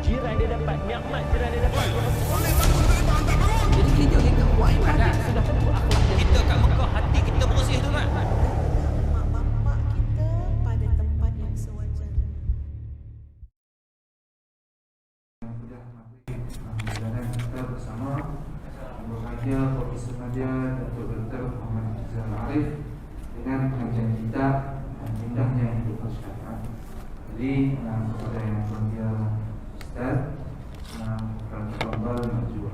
jiran dia dapat, nikmat jiran dia dapat. Jadi kita buat ibadat. Sudah tentu akhlak dia. Kita kat Mekah, hati kita bersih tu kan. Mak bapak kita pada tempat yang sewajarnya. Perjalanan kita bersama berbahagia Profesor Nadia Datuk Dr. Muhammad Rizal Arif dengan pengajian kita dan indahnya hidup masyarakat. Jadi kepada yang berbahagia Ustaz, Al-Fadhal Maju.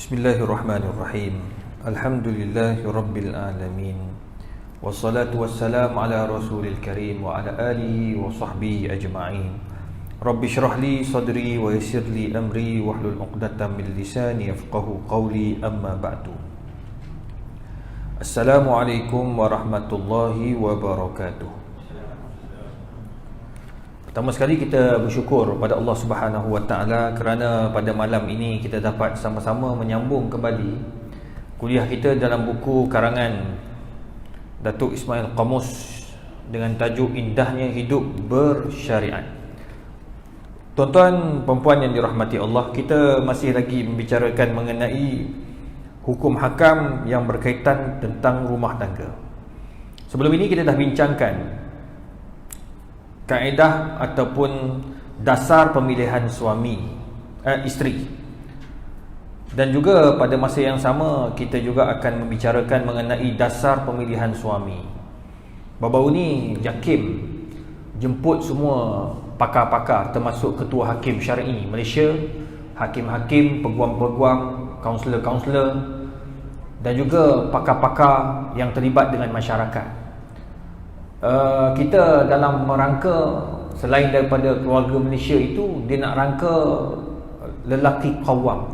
Bismillahirrahmanirrahim. Alhamdulillahi rabbil alamin. Wassalatu wassalamu ala rasulil karim wa ala alihi wa sahbihi ajma'in. Rabbi syrah li sadri wa yassir li amri wahlul 'uqdatam min lisani yafqahu qawli, amma ba'du. Assalamualaikum warahmatullahi wabarakatuh. Pertama sekali kita bersyukur pada Allah Subhanahu Wa Taala kerana pada malam ini kita dapat sama-sama menyambung kembali kuliah kita dalam buku karangan Datuk Ismail Qamus dengan tajuk Indahnya Hidup Bersyariat. Tuan-tuan, perempuan yang dirahmati Allah, kita masih lagi membicarakan mengenai hukum hakam yang berkaitan tentang rumah tangga. Sebelum ini kita dah bincangkan kaedah ataupun dasar pemilihan isteri. Dan juga pada masa yang sama kita juga akan membicarakan mengenai dasar pemilihan suami. Baru-baru ni JAKIM jemput semua pakar-pakar termasuk ketua hakim syar'i Malaysia, hakim-hakim, peguam-peguam, kaunselor-kaunselor dan juga pakar-pakar yang terlibat dengan masyarakat. Kita dalam merangka selain daripada keluarga Malaysia itu, dia nak rangka lelaki qawwam,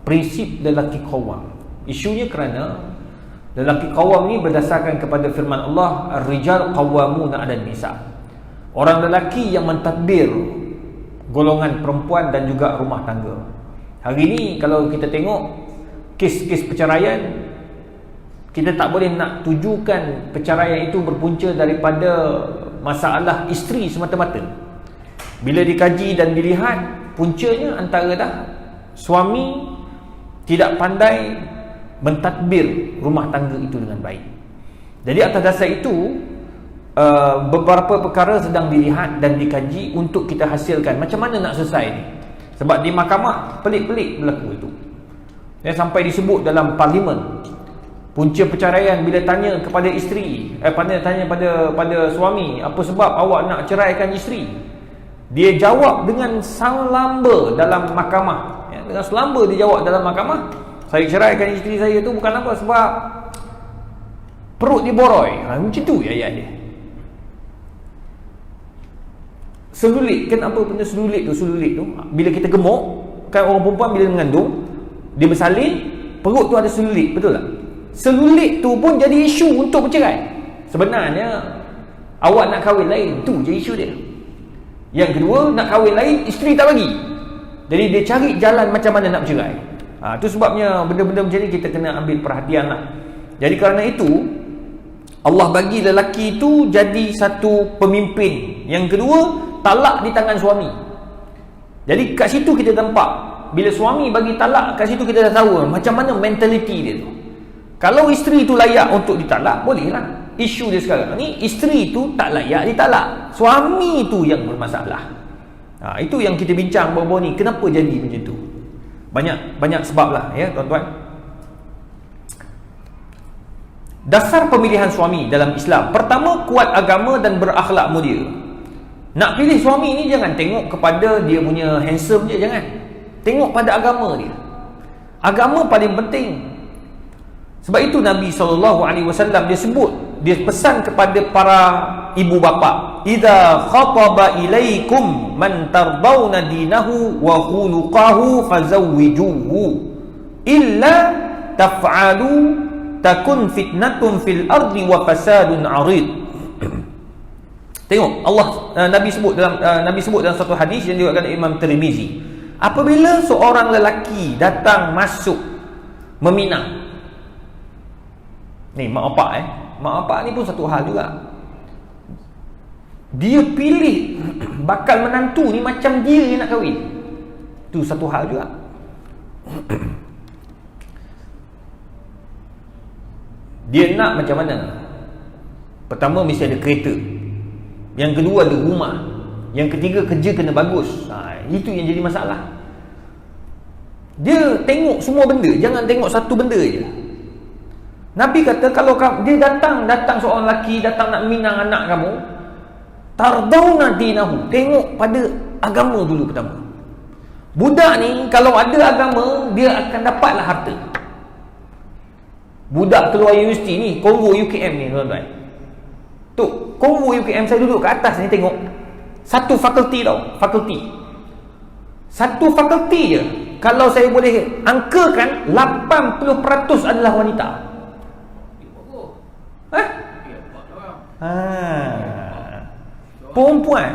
prinsip lelaki qawwam. Isunya kerana lelaki qawwam ni berdasarkan kepada firman Allah, ar-rijal qawwamuna 'alan nisa. Orang lelaki yang mentadbir golongan perempuan dan juga rumah tangga. Hari ni kalau kita tengok kes-kes perceraian, kita tak boleh nak tujukan perceraian itu berpunca daripada masalah isteri semata-mata. Bila dikaji dan dilihat, puncanya antara dah suami tidak pandai mentadbir rumah tangga itu dengan baik. Jadi atas dasar itu, beberapa perkara sedang dilihat dan dikaji untuk kita hasilkan macam mana nak selesai ni. Sebab di mahkamah pelik-pelik berlaku itu. Sampai disebut dalam parlimen, punca perceraian bila tanya kepada isteri, tanya pada suami, apa sebab awak nak ceraikan isteri? Dia jawab dengan selamba dalam mahkamah. Dengan selamba dia jawab dalam mahkamah, saya ceraikan isteri saya tu bukan apa, sebab perut dia boroi. Macam tu ayat dia. Selulit, kan apa benda selulit tu? Selulit tu bila kita gemuk, kan orang perempuan bila mengandung, dia bersalin, perut tu ada selulit, betul tak? Selulit tu pun jadi isu untuk bercerai. Sebenarnya awak nak kahwin lain, tu je isu dia. Yang kedua, nak kahwin lain, isteri tak bagi. Jadi dia cari jalan macam mana nak bercerai. Tu sebabnya benda-benda macam ni kita kena ambil perhatian lah. Jadi kerana itu Allah bagi lelaki itu jadi satu pemimpin. Yang kedua, talak di tangan suami. Jadi kat situ kita nampak, bila suami bagi talak, kat situ kita dah tahu macam mana mentaliti dia tu. Kalau isteri tu layak untuk ditalak, bolehlah. Isu dia sekarang ni, isteri tu tak layak ditalak, suami tu yang bermasalah. Itu yang kita bincang baru-baru ni. Kenapa jadi macam tu? Banyak sebab lah ya tuan-tuan. Dasar pemilihan suami dalam Islam, pertama, kuat agama dan berakhlak mulia. Nak pilih suami ni jangan tengok kepada dia punya handsome je, jangan. Tengok pada agama dia. Agama paling penting. Sebab itu Nabi SAW dia sebut, dia pesan kepada para ibu bapa, idza khataba ilaikum man tardawna dinahu wa khuluquhu fazawwijuhu illa taf'alu takun fitnatun fil ardi wa fasadun 'arid. Tengok Allah, Nabi sebut dalam satu hadis yang diriwayatkan Imam Tirmizi, apabila seorang lelaki datang masuk meminang, ni mak bapak ni pun satu hal juga. Dia pilih bakal menantu ni macam dia nak kahwin, tu satu hal juga. Dia nak macam mana? Pertama mesti ada kereta, yang kedua ada rumah, yang ketiga kerja kena bagus. Itu yang jadi masalah. Dia tengok semua benda, jangan tengok satu benda je. Nabi kata kalau dia datang seorang lelaki datang nak minang anak kamu, tardawna dinahu, tengok pada agama dulu pertama. Budak ni kalau ada agama, dia akan dapatlah harta. Budak keluar universiti ni, Konvo UKM ni tuan-tuan, tu Konvo UKM, saya duduk kat atas ni tengok, satu fakulti tau, satu fakulti je, kalau saya boleh angkakan 80% adalah wanita. Perempuan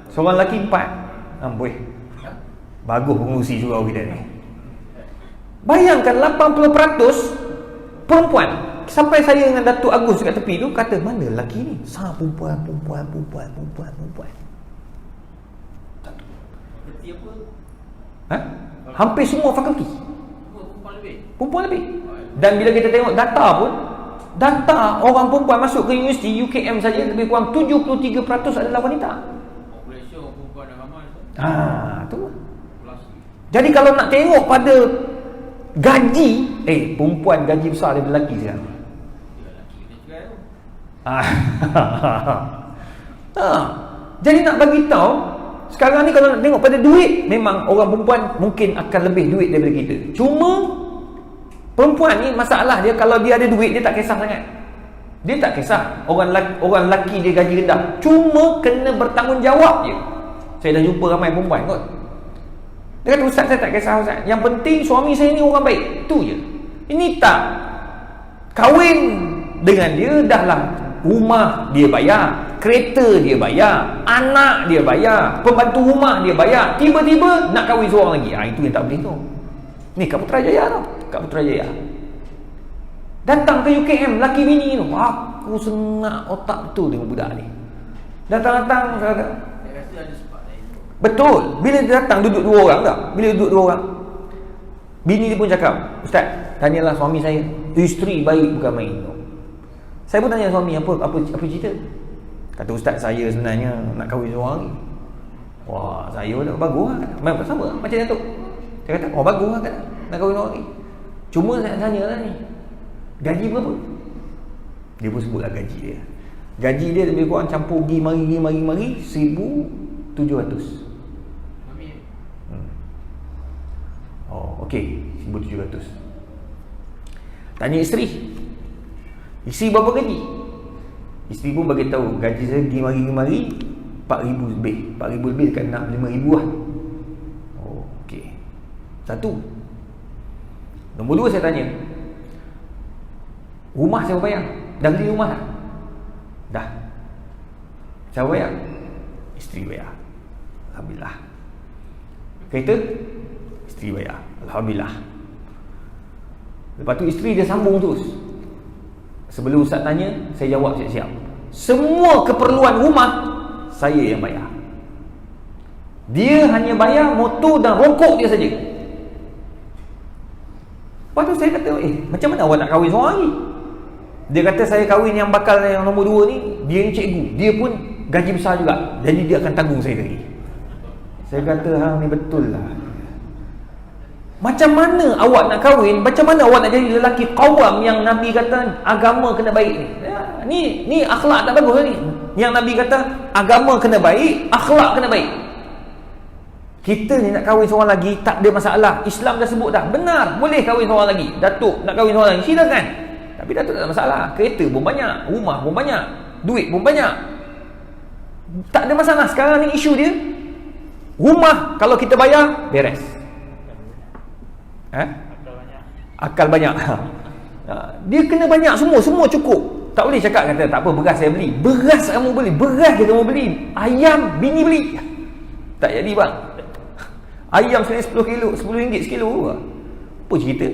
seorang lelaki 4. Amboi, bagus pengurusi surau kita ni. Bayangkan 80% perempuan. Sampai saya dengan Datuk Agus kat tepi tu kata, mana lelaki ni? Perempuan. Hampir semua fakulti perempuan lebih. Dan bila kita tengok data pun, data orang perempuan masuk ke universiti UKM saja lebih kurang 73% adalah wanita. Populasi orang perempuan dah ramai. Tu. Jadi kalau nak tengok pada gaji, perempuan gaji besar daripada lelaki sekarang. Jadi nak bagi tahu sekarang ni kalau nak tengok pada duit, memang orang perempuan mungkin akan lebih duit daripada kita. Cuma perempuan ni masalah dia, kalau dia ada duit dia tak kisah sangat. Dia tak kisah orang lelaki dia gaji rendah, cuma kena bertanggungjawab je. Saya dah jumpa ramai perempuan kot, dia kata, ustaz saya tak kisah ustaz, yang penting suami saya ni orang baik, tu je. Ini tak, kahwin dengan dia dah lah, rumah dia bayar, kereta dia bayar, anak dia bayar, pembantu rumah dia bayar, tiba-tiba nak kahwin seorang lagi. Itu yang tak boleh tu. Ni kat Putrajaya tau, kat Putrajaya datang ke UKM laki bini tu, aku sengak otak betul dengan budak ni. Datang saya rasa ada sebab lain. Betul, bila dia datang duduk dua orang tak, bila duduk dua orang, bini dia pun cakap, ustaz tanyalah suami saya, isteri baik bukan main. Saya pun tanya suami, apa cerita? Kata ustaz saya sebenarnya nak kahwin seorang lagi. Wah, saya dah bagus lah, sama macam Datuk. Saya kata, bagus lah kan nak kahwin seorang lagi. Cuma saya tanya lah ni, gaji berapa? Dia pun sebutlah gaji dia. Gaji dia lebih kurang campur mari 1,700. Okey, 1,700. Tanya isteri berapa gaji? Isteri pun bagi tahu gaji saya mari 4,000 lebih. 4,000 lebih dekat 5,000 lah. Okey. Satu. Nombor dua saya tanya, rumah siapa bayar? Dah beli rumah tak? Dah. Siapa bayar? Isteri bayar. Alhamdulillah. Kereta? Isteri bayar. Alhamdulillah. Lepas tu isteri dia sambung terus. Sebelum ustaz tanya, saya jawab siap-siap. Semua keperluan rumah saya yang bayar. Dia hanya bayar motor dan rokok dia saja. Lepas tu saya kata, macam mana awak nak kahwin seorang lagi? Dia kata, saya kahwin yang bakal yang nombor 2 ni, dia ni cikgu, dia pun gaji besar juga, jadi dia akan tanggung saya lagi. Saya kata, hang ni betul lah. Macam mana awak nak kahwin, macam mana awak nak jadi lelaki qawam yang Nabi kata agama kena baik ni? Ni akhlak tak bagus ni. Yang Nabi kata agama kena baik, akhlak kena baik. Kita ni nak kahwin seorang lagi tak ada masalah. Islam dah sebut dah, benar, boleh kahwin seorang lagi. Datuk nak kahwin seorang lagi, silakan. Tapi Datuk tak ada masalah. Kereta pun banyak, rumah pun banyak, duit pun banyak, tak ada masalah. Sekarang ni isu dia, rumah kalau kita bayar, beres. akal banyak. Dia kena banyak semua cukup. Tak boleh cakap kata tak apa beras saya beli. Beras kamu beli, beras je kamu beli. Ayam bini beli. Tak jadi bang. Ayam sebenarnya 10 kilo, RM10 sekilo. Apa cerita?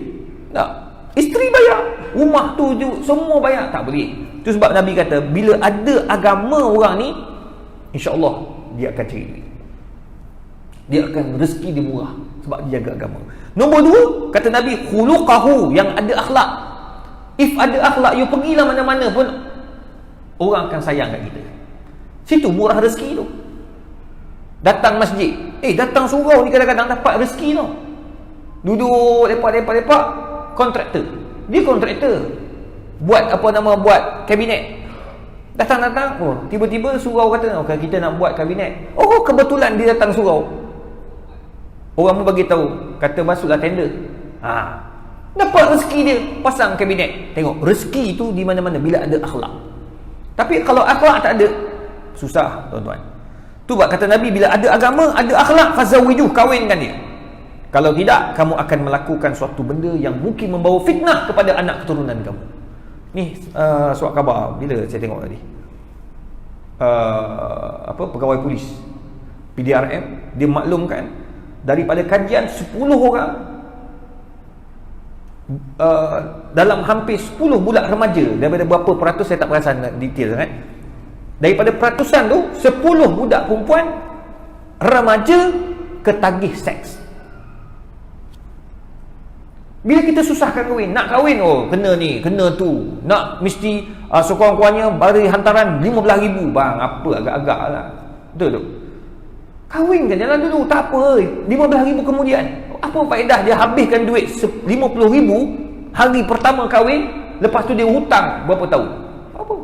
Tak. Isteri bayar, rumah tu semua bayar. Tak boleh. Itu sebab Nabi kata bila ada agama orang ni, insya-Allah dia akan cari duit. Dia akan rezeki dia murah sebab dia jaga agama. Nombor 2, kata Nabi, khuluqahu, yang ada akhlak. If ada akhlak, you pergilah mana-mana pun orang akan sayang kat kita. Situ murah rezeki tu. Datang masjid, datang surau ni kadang-kadang dapat rezeki tu. Duduk lepak-lepak, kontraktor. Dia kontraktor. Buat kabinet. Datang-datang, tiba-tiba surau kata, kita nak buat kabinet. Kebetulan dia datang surau. Orang pun bagi tahu, kata masuklah tender. Dapat rezeki dia, pasang kabinet. Tengok, rezeki tu di mana-mana bila ada akhlak. Tapi kalau akhlak tak ada, susah tuan-tuan. Tu sebab kata Nabi, bila ada agama, ada akhlak, fazawijuh, kahwinkan dia. Kalau tidak, kamu akan melakukan suatu benda yang mungkin membawa fitnah kepada anak keturunan kamu. Ni surat khabar bila saya tengok tadi. Pegawai polis PDRM, dia maklumkan daripada kajian 10 orang dalam hampir 10 budak remaja, daripada berapa peratus saya tak perasan detail sangat. Daripada peratusan tu 10 budak perempuan remaja ketagih seks. Bila kita susahkan kahwin, nak kahwin, kena ni, kena tu, nak mesti sekurang-kurangnya bagi hantaran 15,000. Bang, apa agak-agak lah. Betul tu? Kahwinkan jalan dulu, tak apa, 15,000 kemudian. Apa faedah dia habiskan duit 50,000 hari pertama kahwin, lepas tu dia hutang berapa tahun? Apa?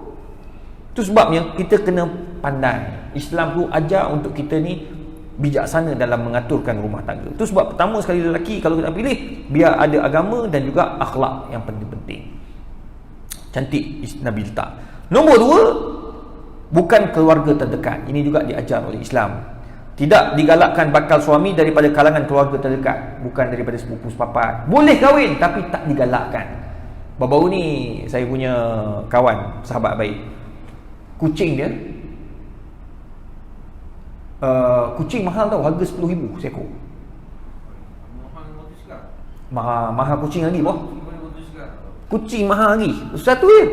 Itu sebabnya kita kena pandai. Islam tu ajar untuk kita ni bijaksana dalam mengaturkan rumah tangga. Itu sebab pertama sekali lelaki kalau kita pilih, biar ada agama dan juga akhlak yang penting-penting. Cantik Nabi letak. Nombor 2, bukan keluarga terdekat. Ini juga diajar oleh Islam. Tidak digalakkan bakal suami daripada kalangan keluarga terdekat, bukan daripada sepupu sepapat. Boleh kahwin tapi tak digalakkan. Baru-baru ni saya punya kawan, sahabat baik, kucing dia kucing mahal tau, harga 10,000 seekor. Mahal kucing lagi boh. Kucing mahal lagi satu je.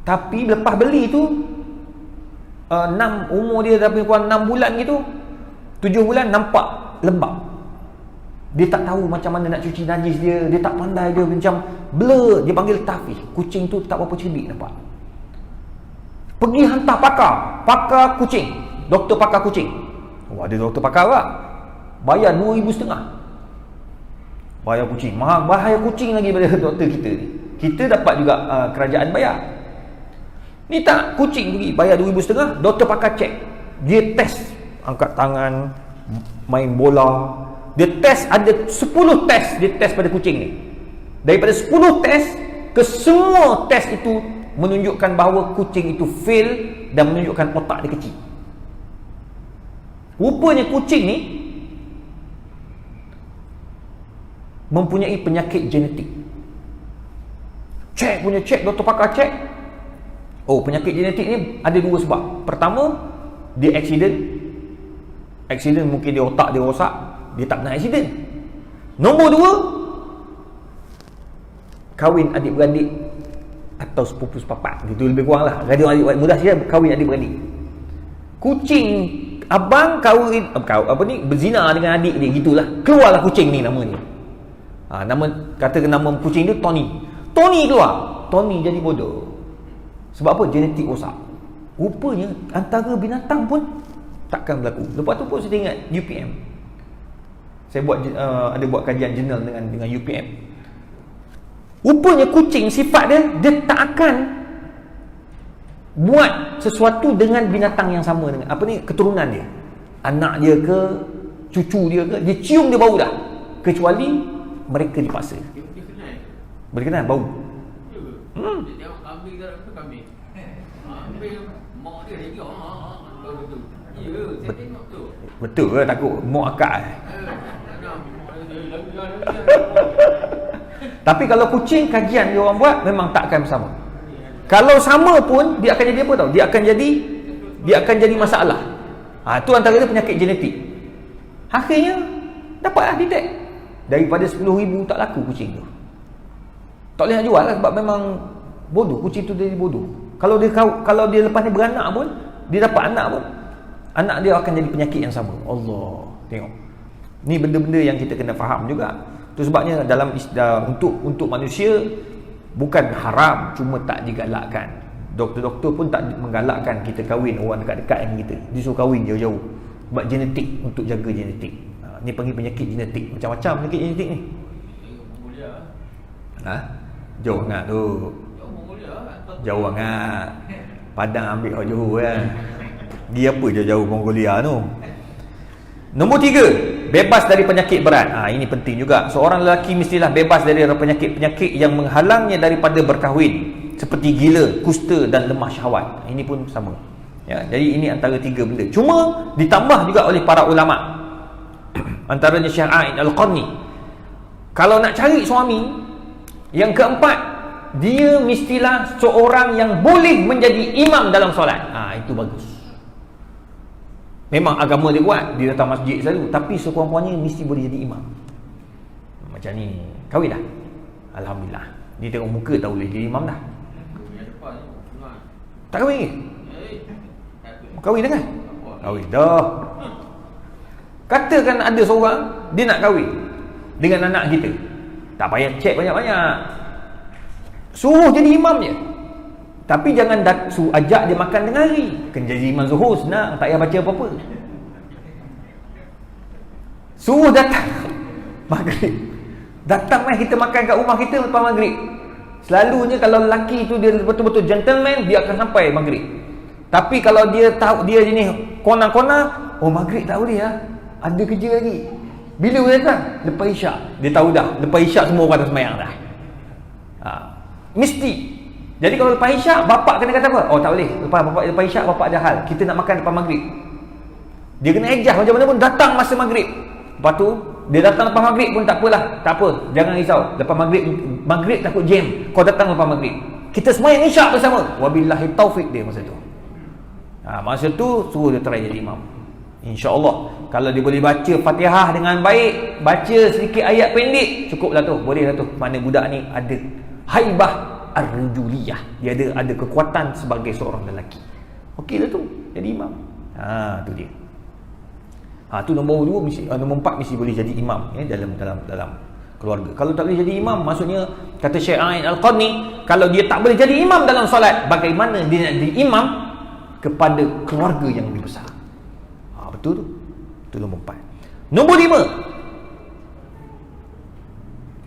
Tapi lepas beli tu umur dia dah kurang 6 bulan gitu, 7 bulan nampak lembab. Dia tak tahu macam mana nak cuci najis dia tak pandai, dia macam blur. Dia panggil tafih. Kucing tu tak berapa cerdik nampak. Pergi hantar pakar kucing, doktor pakar kucing. Ada doktor pakar tak? Bayar 2,500. Bayar kucing, mahal, bahaya kucing lagi daripada doktor kita ni. Kita dapat juga kerajaan bayar. Ni tak, kucing pergi bayar 2,500, doktor pakar cek. Dia test angkat tangan, main bola. Dia test, ada 10 test dia test pada kucing ni. Daripada 10 test, ke semua test itu menunjukkan bahawa kucing itu fail dan menunjukkan otak dia kecil. Rupanya kucing ni mempunyai penyakit genetik. Cek, doktor pakar cek. Penyakit genetik ni ada 2 sebab. Pertama, dia accident mungkin dia otak dia rosak, dia tak kena accident. Nombor 2, kahwin adik-beradik atau sepupu sepapat, itu lebih kurang lah. Adik mudah saja kahwin adik-beradik. Kucing abang kahwin berzina dengan adik dia, gitulah. Keluarlah kucing ni nama ni. Nama kucing dia Tony keluar. Tony jadi bodoh. Sebab apa? Genetik rosak. Rupanya antara binatang pun takkan berlaku. Lepas tu pun saya ingat UPM. Saya ada buat kajian jurnal dengan UPM. Rupanya kucing sifat dia tak akan buat sesuatu dengan binatang yang sama dengan keturunan dia. Anak dia ke, cucu dia ke, dia cium dia bau dah. Kecuali mereka dipaksa. Boleh kenal bau. Dia tengok kambing tak ada kambing. Ambil mak dia dia betul. Ya, saya tengok tu. Betul ke takut mak akak. Tapi kalau kucing, kajian dia orang buat memang tak akan sama. Kalau sama pun dia akan jadi apa tau? Dia akan jadi masalah. Tu antara dia penyakit genetik. Akhirnya dapatlah detect. Daripada 10,000 tak laku kucing tu. Tak boleh nak jual lah, sebab memang bodoh. Kucing tu dia bodoh. Kalau dia lepas ni beranak pun, dia dapat anak pun, anak dia akan jadi penyakit yang sama. Allah, tengok. Ni benda-benda yang kita kena faham juga. Tu sebabnya dalam untuk manusia bukan haram, cuma tak digalakkan. Doktor-doktor pun tak menggalakkan kita kahwin orang dekat-dekat dengan kita. Dia suruh kahwin jauh-jauh. Sebab genetik, untuk jaga genetik. Ni panggil penyakit genetik. Macam-macam penyakit genetik ni. Jauh sangat tu. Jauh sangat. Padang ambil orang Johor kan. Dia apa jauh-jauh Mongolia tu. Nombor 3, bebas dari penyakit berat. Ini penting juga. Seorang lelaki mestilah bebas dari penyakit-penyakit yang menghalangnya daripada berkahwin, seperti gila, kusta dan lemah syahwat. Ini pun sama. Ya, jadi ini antara 3 benda. Cuma ditambah juga oleh para ulama. Antaranya Syekh A'in Al-Qarni. Kalau nak cari suami, yang keempat, dia mestilah seorang yang boleh menjadi imam dalam solat. Itu bagus. Memang agama dia kuat, dia datang masjid selalu, tapi sekurang-kurangnya mesti boleh jadi imam. Macam ni, kahwin dah. Alhamdulillah. Dia tengok muka tahu boleh jadi imam dah. Tak kahwin ke? Kahwin dah kan? Kahwin dah. Katakan ada seorang, dia nak kahwin dengan anak kita, tak payah cek banyak-banyak, suruh jadi imam je. Tapi jangan ajak dia makan tengah hari. Kena jadi imam zuhur, senang, tak payah baca apa-apa. Suruh datang maghrib. Datang kita makan kat rumah kita lepas maghrib. Selalunya kalau lelaki tu dia betul-betul gentleman, dia akan sampai maghrib. Tapi kalau dia tahu dia jenis kona-kona, maghrib tak boleh lah, ada kerja lagi. Bila dia datang? Lepas isyak. Dia tahu dah, lepas isyak semua orang dah sembahyang dah. Mesti. Jadi kalau lepas isyak, bapak kena kata apa? Tak boleh. Lepas isyak, bapak ada hal. Kita nak makan lepas maghrib. Dia kena adjust macam mana pun datang masa maghrib. Lepas tu, dia datang lepas maghrib pun tak apalah. Tak apa, jangan risau. Lepas maghrib takut jam. Kau datang lepas maghrib. Kita semua yang isyak bersama. Wabillahi taufik dia masa tu. Masa tu, suruh dia try jadi imam. InsyaAllah. Kalau dia boleh baca Fatihah dengan baik, baca sedikit ayat pendek, cukuplah tu. Bolehlah tu. Mana budak ni ada haibah ar-rujuliyah, dia ada kekuatan sebagai seorang lelaki. Okeylah tu, jadi imam. Tu dia. Tu nombor 2, nombor 4 mesti boleh jadi imam ya, dalam keluarga. Kalau tak boleh jadi imam, maksudnya kata Syekh A'in Al-Qarni, kalau dia tak boleh jadi imam dalam solat, bagaimana dia nak jadi imam kepada keluarga yang lebih besar? Betul tu. Itu nombor 4. Nombor 5,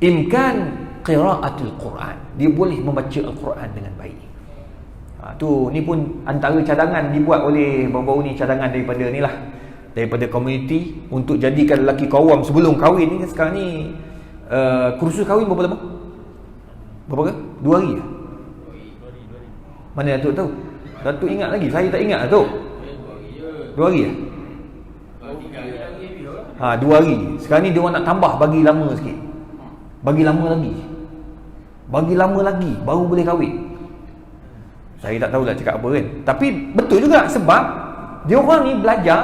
imkan qiraatul Quran. Dia boleh membaca Al-Quran dengan baik. Ni pun antara cadangan dibuat oleh baru-baru ni, cadangan daripada komuniti untuk jadikan lelaki kawam sebelum kahwin ni. Sekarang ni kursus kahwin berapa lama? Berapa ke? 2 hari ke? 2 hari. Mana Datuk tahu? Datuk ingat lagi? Saya tak ingat Datuk. 2 hari ya? 2 hari. Sekarang ni dia orang nak tambah, bagi lama sikit. Bagi lama lagi baru boleh kahwin. Saya tak tahulah cakap apa kan. Tapi betul juga, sebab dia orang ni belajar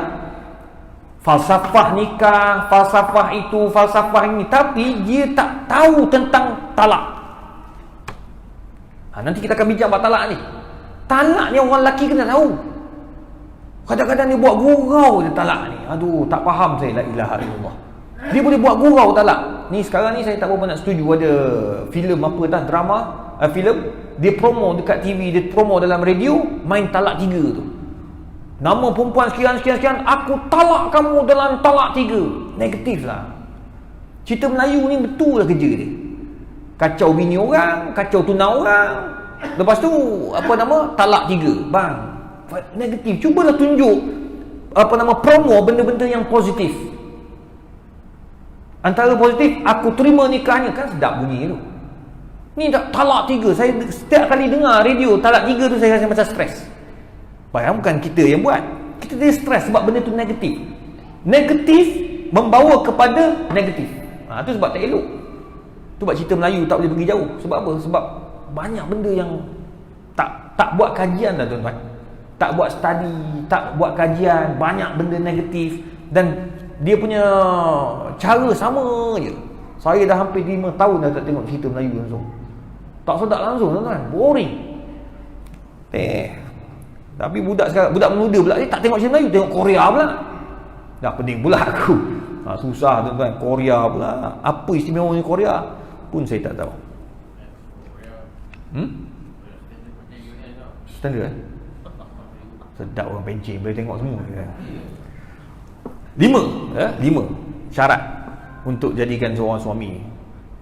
falsafah nikah, falsafah itu, falsafah ini, tapi dia tak tahu tentang talak. Nanti kita akan bincang about talak ni. Talak ni orang lelaki kena tahu. Kadang-kadang dia buat gurau je talak ni. Tak faham saya, la ilaha illallah. Dia boleh buat gurau talak. Ni sekarang ni saya tak berapa nak setuju ada filem apa dah, drama, filem dia promo dekat TV, dia promo dalam radio, main talak 3 tu. Nama perempuan sekian, aku talak kamu dalam talak 3. Negatif lah. Cerita Melayu ni betul lah kerja dia. Kacau bini orang, kacau tunang orang. Lepas tu talak 3. Bang, negatif. Cubalah tunjuk promo benda-benda yang positif. Antara positif, aku terima nikahnya, kan sedap bunyi tu. Ni tak talak 3. Saya setiap kali dengar radio talak 3 tu, saya rasa macam stres. Bukan kita yang buat. Kita dia stres sebab benda tu negatif. Negatif membawa kepada negatif. Tu sebab tak elok. Tu sebab cerita Melayu tak boleh pergi jauh. Sebab apa? Sebab banyak benda yang tak buat kajian dah tuan-tuan. Tak buat study, tak buat kajian, banyak benda negatif, dan dia punya cara sama je. Saya dah hampir 5 tahun dah tak tengok cerita Melayu langsung. Tak sedap langsung tuan-tuan, boring. Tapi budak sekarang, budak muda pula ni tak tengok cerita Melayu, tengok Korea pula. Dah pening pula aku. Susah tuan-tuan, Korea pula. Apa istimewanya Korea pun saya tak tahu. Standard sedap orang pencing, boleh tengok semua kan? 5 syarat untuk jadikan seorang suami.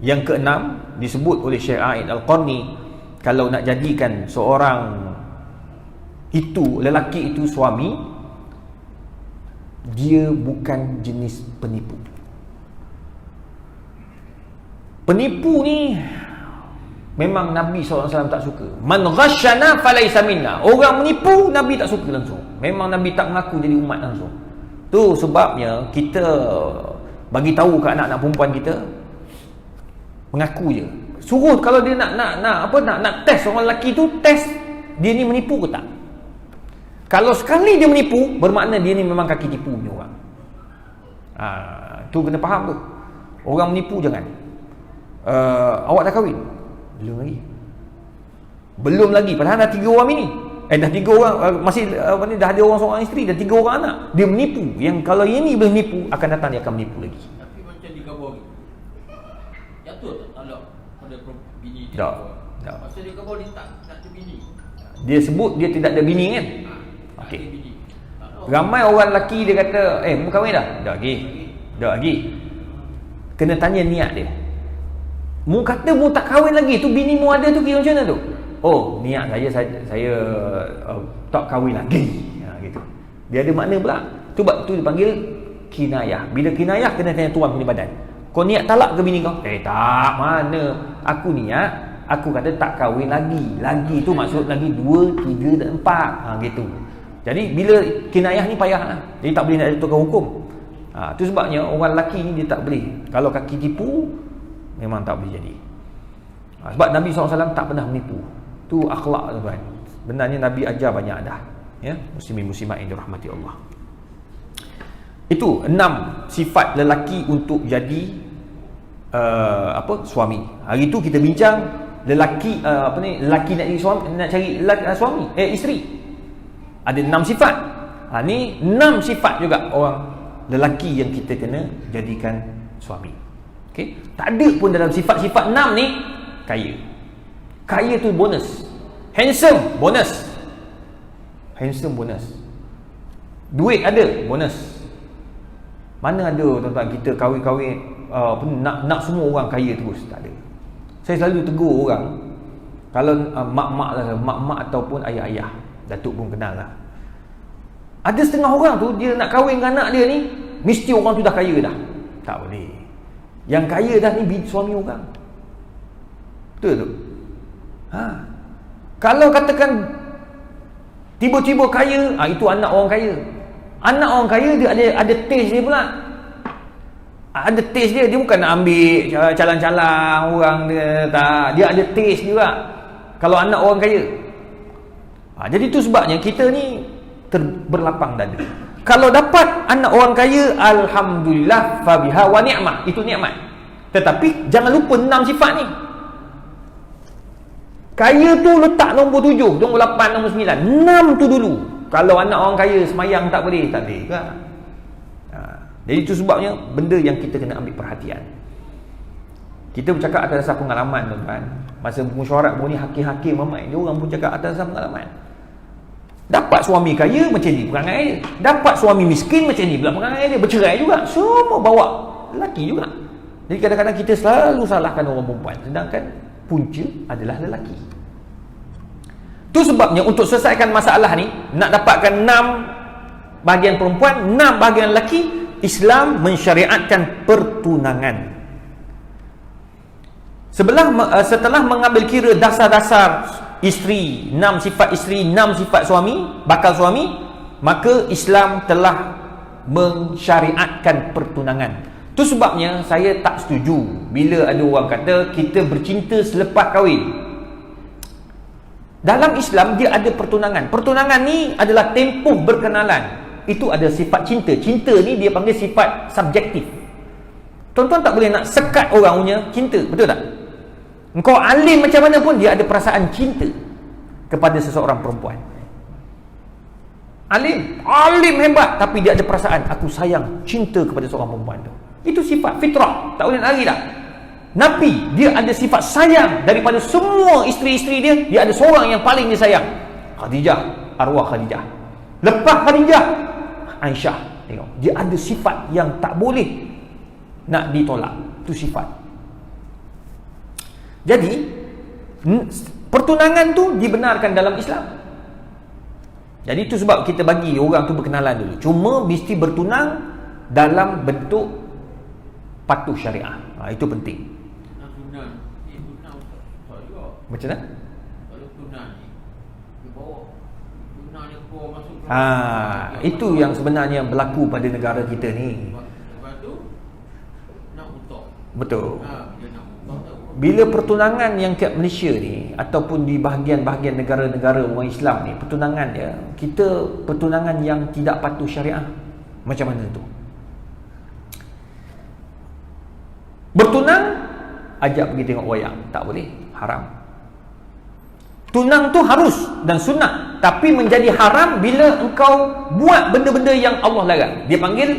Yang keenam disebut oleh Syekh A'id Al-Qarni, kalau nak jadikan seorang itu, lelaki itu suami, dia bukan jenis penipu. Penipu ni memang Nabi SAW tak suka. Man ghasyana falaysa minna. Orang menipu Nabi tak suka langsung. Memang Nabi tak mengaku jadi umat langsung. Tu sebabnya kita bagi tahu ke anak-anak perempuan kita, mengaku je. Suruh kalau dia nak test orang lelaki tu, test dia ni menipu ke tak. Kalau sekali dia menipu, bermakna dia ni memang kaki tipu punya orang. Tu kena faham tu. Orang menipu jangan. Awak dah kahwin? Belum lagi. Padahal dah 3 orang bini. Dah 3 orang, masih dah ada orang seorang isteri, dah 3 orang anak. Dia menipu. Yang kalau yang ni boleh menipu, akan datang dia akan menipu lagi. Tapi macam dikabur ni, jatuh tak talak pada bini dia? Tak. Masa dia kabur dia tak ada bini. Dia sebut dia tidak ada bini kan? Okey. Ramai orang lelaki dia kata, mu kahwin dah? Dah lagi. Kena tanya niat dia. Mu kata mu tak kahwin lagi, tu bini mu ada tu kira macam mana tu? Oh, niat saya tak kahwin lagi. Gitu. Dia ada makna pula. Tu sebab tu dipanggil kinayah. Bila kinayah kena tanya tuan punya badan. Kau niat talak ke bini kau? Tak, mana. Aku niat, aku kata tak kahwin lagi. Lagi tu maksud lagi 2, 3 dan 4. Gitu. Jadi bila kinayah ni payahlah. Jadi tak boleh nak jatuhkan hukum. Tu sebabnya orang lelaki ni dia tak boleh. Kalau kaki tipu, memang tak boleh jadi. Sebab Nabi SAW tak pernah menipu. Tu akhlak tuan. Benarnya Nabi ajar banyak dah. Ya, muslimin muslimat yang dirahmati Allah. Itu 6 sifat lelaki untuk jadi suami. Hari tu kita bincang lelaki lelaki nak jadi suami, nak cari suami, isteri. Ada 6 sifat. Ni 6 sifat juga orang lelaki yang kita kena jadikan suami. Okey, tak ada pun dalam sifat-sifat 6 ni kaya. Kaya tu bonus. Handsome bonus. Duit ada bonus. Mana ada tuan-tuan kita kahwin-kahwin nak semua orang kaya terus, tak ada. Saya selalu tegur orang, kalau mak-mak ataupun ayah-ayah, datuk pun kenal lah. Ada setengah orang tu dia nak kahwin dengan anak dia ni, mesti orang tu dah kaya dah. Tak boleh. Yang kaya dah ni suami orang. Betul tu? Kalau katakan tiba-tiba kaya, itu anak orang kaya. Anak orang kaya dia ada taste dia pula. Ada taste dia. Dia bukan nak ambil calang-calang orang dia, tak. Dia ada taste dia pula. Kalau anak orang kaya. Jadi tu sebabnya kita ni berlapang dada. Kalau dapat anak orang kaya, alhamdulillah, fabiha wa ni'mah. Itu nikmat. Tetapi jangan lupa 6 sifat ni. Kaya tu letak nombor 7, nombor 8, nombor 9. 6 tu dulu. Kalau anak orang kaya semayang tak boleh ke? Jadi itu sebabnya benda yang kita kena ambil perhatian. Kita bercakap atas dasar pengalaman tuan-tuan. Masa mesyuarat ni hakim-hakim ramai, dia orang pun cakap atas dasar pengalaman. Dapat suami kaya macam ni perangai dia. Dapat suami miskin macam ni pula perangai dia. Bercerai juga. Semua bawa lelaki juga. Jadi kadang-kadang kita selalu salahkan orang perempuan, sedangkan punca adalah lelaki. Tu sebabnya untuk selesaikan masalah ni, nak dapatkan 6 bahagian perempuan, 6 bahagian lelaki, Islam mensyariatkan pertunangan. Setelah mengambil kira dasar-dasar isteri, 6 sifat isteri, 6 sifat suami, bakal suami, maka Islam telah mensyariatkan pertunangan. Tu sebabnya saya tak setuju bila ada orang kata kita bercinta selepas kahwin. Dalam Islam dia ada pertunangan. Pertunangan ni adalah tempoh berkenalan. Itu ada sifat cinta. Cinta ni dia panggil sifat subjektif. Tuan-tuan tak boleh nak sekat orang punya cinta, betul tak? Engkau alim macam mana pun dia ada perasaan cinta kepada seseorang perempuan. Alim hebat, tapi dia ada perasaan aku sayang, cinta kepada seorang perempuan tu. Itu sifat fitrah, tak boleh nak lari dah. Nabi, dia ada sifat sayang daripada semua isteri-isteri dia. Dia ada seorang yang paling dia sayang, Khadijah, arwah Khadijah. Lepas Khadijah, Aisyah. Tengok, dia ada sifat yang tak boleh nak ditolak. Itu sifat. Jadi pertunangan tu dibenarkan dalam Islam. Jadi itu sebab kita bagi orang tu berkenalan dulu. Cuma mesti bertunang dalam bentuk patuh syariah. Itu penting. Macam mana? Kalau tunang ni, dia bawa tunang dia keluar masuk. Itu yang sebenarnya berlaku pada negara kita ni. Lepas tu nak utak. Betul. Dia nak utak tak. Bila pertunangan yang kat Malaysia ni ataupun di bahagian-bahagian negara-negara orang Islam ni, pertunangan dia, kita pertunangan yang tidak patuh syariah. Macam mana tu? Bertunang, ajak pergi tengok wayang, tak boleh, haram. Tunang tu harus dan sunnah, tapi menjadi haram bila engkau buat benda-benda yang Allah larang. Dia panggil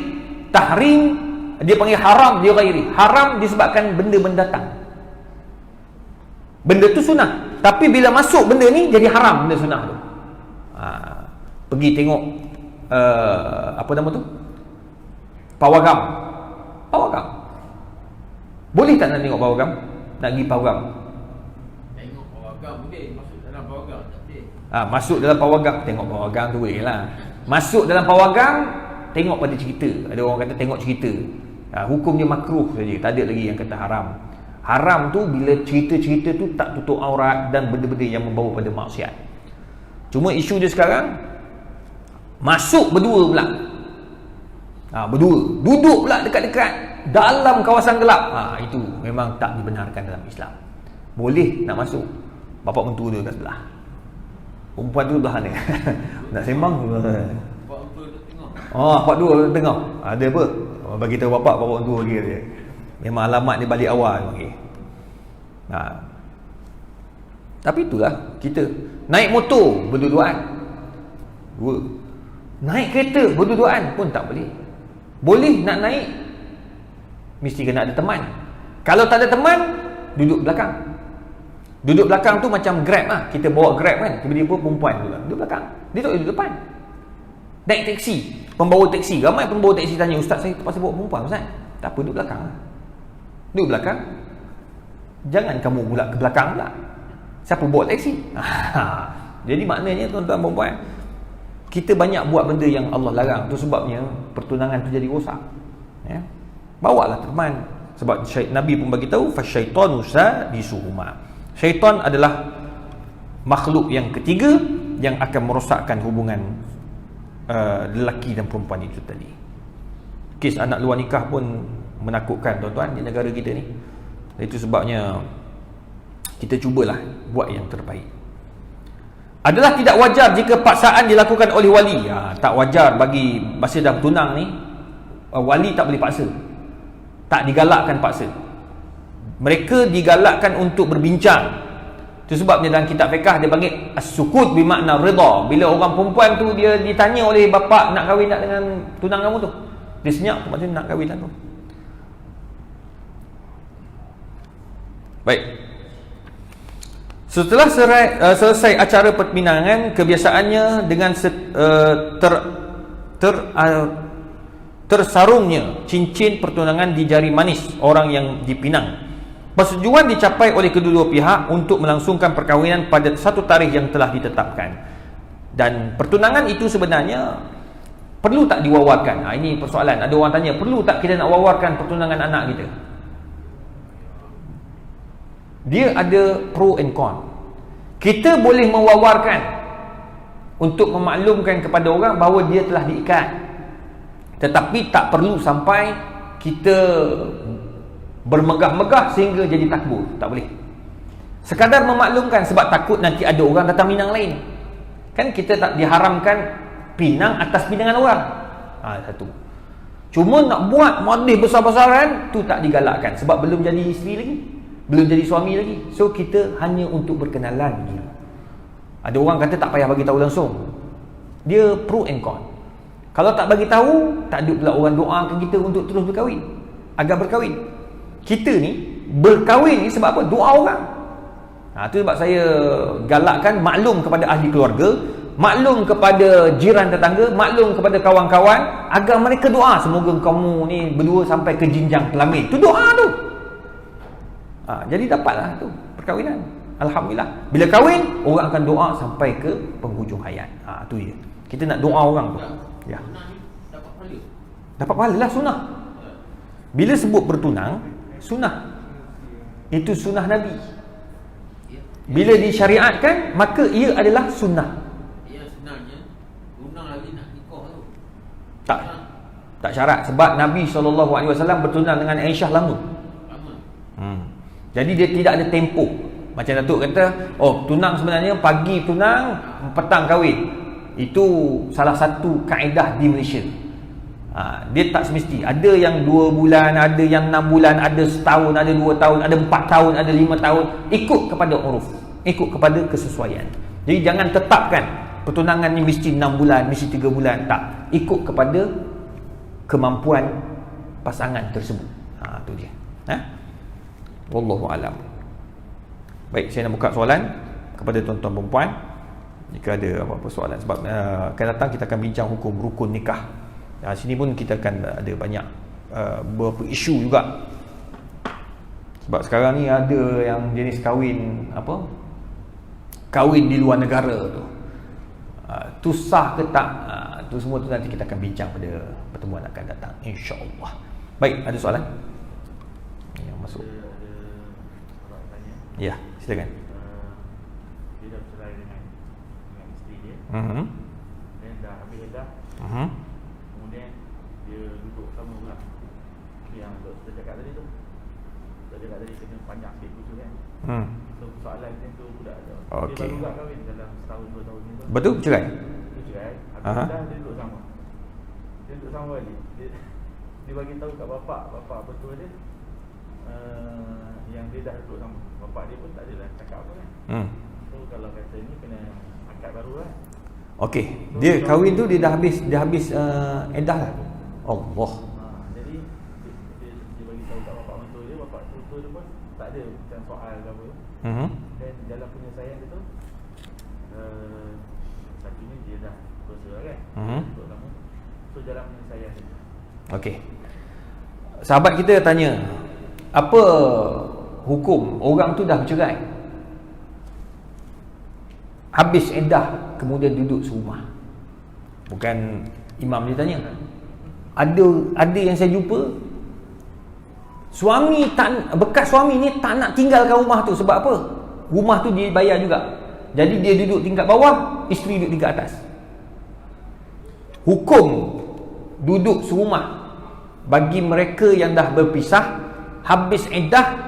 tahrim, dia panggil haram, dia ghairi. Haram disebabkan benda mendatang. Benda tu sunnah, tapi bila masuk benda ni jadi haram benda sunnah tu. Pergi tengok apa nama tu? Pawagam. Boleh tak nak tengok pawagam? Nak pergi pawagam? Tengok pawagam boleh, masuk dalam pawagam tak boleh. Masuk dalam pawagam, tengok pawagam tu boleh lah. Masuk dalam pawagam, tengok pada cerita. Ada orang kata tengok cerita. Hukum dia makruh saja, tak ada lagi yang kata haram. Haram tu bila cerita-cerita tu tak tutup aurat dan benda-benda yang membawa pada maksiat. Cuma isu dia sekarang, masuk berdua pula. Berdua, duduk pula dekat-dekat dalam kawasan gelap. Itu memang tak dibenarkan dalam Islam. Boleh nak masuk, bapak mentua dia kat sebelah, perempuan tu belah ni nak sembang Pak tu duduk tengok. Pak dua tengok. Ada apa? Bagi tahu bapak mentua dia. Memang alamat dia balik awal okay. Tapi itulah kita naik motor berdua-duaan. Naik kereta berdua-duaan pun tak boleh. Boleh nak naik, mesti kena ada teman. Kalau tak ada teman, duduk belakang. Duduk belakang tu macam Grab lah. Kita bawa Grab kan, tiba-tiba perempuan duduk belakang, dia tak duduk depan. Naik teksi, pembawa teksi, ramai pembawa teksi tanya, ustaz saya terpaksa bawa perempuan ustaz. Tak apa, duduk belakang. Duduk belakang. Jangan kamu pula ke belakang pula. Siapa bawa teksi? Jadi maknanya tuan-tuan perempuan, kita banyak buat benda yang Allah larang. Itu sebabnya pertunangan tu jadi rosak. Bawalah teman. Sebab Nabi pun bagi tahu fasyaitanu sadisuhuma. Syaitan adalah makhluk yang ketiga yang akan merosakkan hubungan lelaki dan perempuan itu tadi. Kes anak luar nikah pun menakutkan tuan-tuan di negara kita ni. Itu sebabnya kita cubalah buat yang terbaik. Adalah tidak wajar jika paksaan dilakukan oleh wali. Tak wajar bagi masa dah bertunang ni, wali tak boleh paksa. Tak digalakkan paksa. Mereka digalakkan untuk berbincang. Itu sebabnya dalam kitab fiqh dia panggil as-sukut bermakna rida. Bila orang perempuan tu dia ditanya oleh bapa nak kahwin tak dengan tunang kamu tu, dia senyap tu maksudnya nak kahwin lah tu. Baik. Setelah selesai acara perpinangan, kebiasaannya dengan tersarungnya cincin pertunangan di jari manis orang yang dipinang. Persetujuan dicapai oleh kedua-dua pihak untuk melangsungkan perkahwinan pada satu tarikh yang telah ditetapkan. Dan pertunangan itu sebenarnya perlu tak diwawarkan? Ini persoalan. Ada orang tanya, perlu tak kita nak wawarkan pertunangan anak kita? Dia ada pro and con. Kita boleh mewawarkan untuk memaklumkan kepada orang bahawa dia telah diikat, tetapi tak perlu sampai kita bermegah-megah sehingga jadi takbur. Tak boleh. Sekadar memaklumkan sebab takut nanti ada orang datang pinang lain. Kan kita tak diharamkan pinang atas pinangan orang. Satu. Cuma nak buat madih besar-besaran tu tak digalakkan sebab belum jadi isteri lagi, belum jadi suami lagi. So kita hanya untuk berkenalan je. Ada orang kata tak payah bagi tahu langsung. Dia pro and con. Kalau tak bagi tahu, tak ada pula orang doakan kita untuk terus berkahwin, agar berkahwin. Kita ni berkahwin ni sebab apa? Doa orang. Itu sebab saya galakkan maklum kepada ahli keluarga, maklum kepada jiran tetangga, maklum kepada kawan-kawan agar mereka doa semoga kamu ni berdua sampai ke jenjang kelamin. Tu doa tu. Jadi dapatlah tu perkahwinan. Alhamdulillah. Bila kahwin, orang akan doa sampai ke penghujung hayat. Tu dia. Kita nak doa orang tu. Ya. Dapat pahala. Dapat pahala lah, sunnah. Bila sebut bertunang, sunnah. Itu sunnah Nabi. Bila disyariatkan, maka ia adalah sunnah. Ya, sebenarnya tunang lagi nak nikah tu. Tak syarat sebab Nabi SAW bertunang dengan Aisyah lama. Jadi dia tidak ada tempoh. Macam Datuk kata, tunang sebenarnya pagi tunang, petang kahwin. Itu salah satu kaedah di Malaysia. Dia tak semesti. Ada yang 2 bulan, ada yang 6 bulan, ada setahun, ada 2 tahun, ada 4 tahun, ada 5 tahun. Ikut kepada uruf, ikut kepada kesesuaian. Jadi jangan tetapkan pertunangan ni mesti 6 bulan, mesti 3 bulan. Tak. Ikut kepada kemampuan pasangan tersebut. Tu dia. Wallahu alam. Baik, saya nak buka soalan kepada tuan-tuan perempuan. Jika ada apa-apa soalan, sebab akan datang kita akan bincang hukum rukun nikah. Sini pun kita akan ada banyak beberapa isu juga. Sebab sekarang ni ada yang jenis kahwin kahwin di luar negara tu. Tu sah ke tak? Tu semua tu nanti kita akan bincang pada pertemuan akan datang, insya-Allah. Baik, ada soalan? Yang masuk. Ya, silakan. Dia dah bercerai dengan isteri dia. Dan dah habis iddah. Kemudian dia duduk sama pula. Yang kita cakap tadi tu. Kita cakap tadi kena panjang sikit tu kan. So soalan macam tu pula ada. Dia baru tak kahwin dalam setahun 2 tahun ni tu. Betul cerai? Dia cerai. Habis dah dia duduk sama. Dia duduk sama balik. Dia bagi tahu kat bapak betul dia. Yang dia dah duduk sama. Bapak dia pun tak adalah cakap apa kan. So kalau kata ni kena akad baru kan. Okey, dia kahwin tu dia dah habis iddah lah. Allah. Jadi dia bagi tahu kat bapak mentua dia, bapak mentua dia pun tak ada macam soal ke apa. Dan dalam penyelesaian dia tu satunya dia dah berusaha kan. Untuk lama. So dalam penyelesaian dia. Okey. Sahabat kita tanya, apa hukum orang tu dah bercerai, habis iddah, kemudian duduk serumah? Bukan imam dia tanya. Ada yang saya jumpa, bekas suami ni tak nak tinggalkan rumah tu. Sebab apa? Rumah tu dia bayar juga. Jadi dia duduk tingkat bawah, isteri duduk tingkat atas. Hukum duduk serumah bagi mereka yang dah berpisah, habis iddah,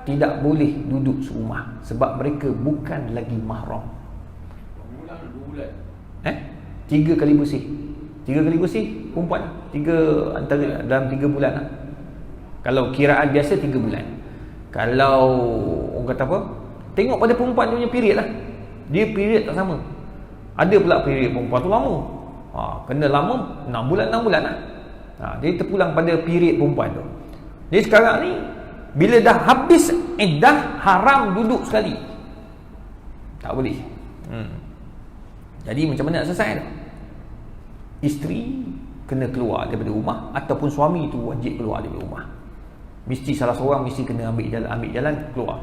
tidak boleh duduk serumah sebab mereka bukan lagi mahram. 2 bulan. 3 kali bersih. 3 kali bersih perempuan. 3 antara dalam 3 bulan lah. Kalau kiraan biasa 3 bulan. Kalau orang kata apa? Tengok pada perempuan punya period lah. Dia period tak sama. Ada pula period perempuan tu lama. Kena lama 6 bulan lah. Dia terpulang pada period perempuan tu. Jadi sekarang ni bila dah habis iddah, haram duduk sekali. Tak boleh. Jadi macam mana nak selesai tu? Isteri kena keluar daripada rumah, ataupun suami tu wajib keluar daripada rumah. Mesti salah seorang mesti kena ambil jalan keluar.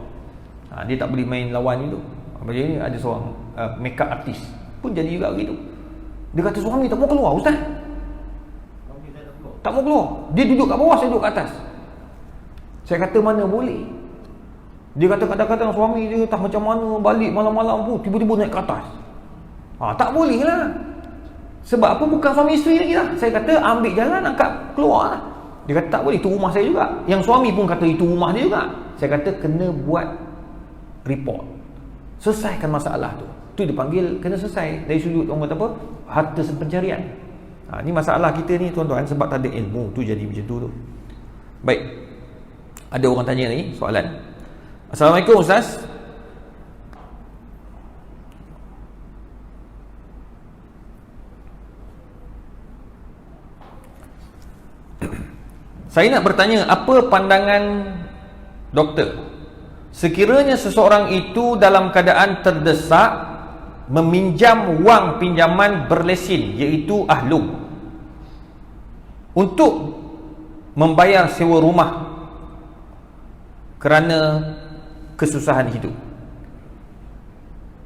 Dia tak boleh main lawan itu. Macam ni ada seorang makeup artist pun jadi juga begitu. Dia kata suami tak mau keluar, ustaz. Tak mau keluar. Dia duduk kat bawah, saya duduk kat atas. Saya kata mana boleh. Dia kata kadang-kadang suami dia tak macam mana, balik malam-malam pun tiba-tiba naik ke atas. Tak boleh lah. Sebab apa? Bukan suami isteri lagi lah. Saya kata ambil jalan, angkat keluar lah. Dia kata tak boleh, itu rumah saya juga. Yang suami pun kata itu rumah dia juga. Saya kata kena buat report, selesaikan masalah tu. Tu dipanggil kena selesai dari sudut orang kata apa, harta pencarian. Ni masalah kita ni tuan-tuan, sebab tak ada ilmu tu jadi macam tu. Baik, ada orang tanya ni soalan. Assalamualaikum Ustaz. Saya nak bertanya, apa pandangan doktor sekiranya seseorang itu dalam keadaan terdesak meminjam wang pinjaman berlesen, iaitu ahlum, untuk membayar sewa rumah kerana kesusahan hidup.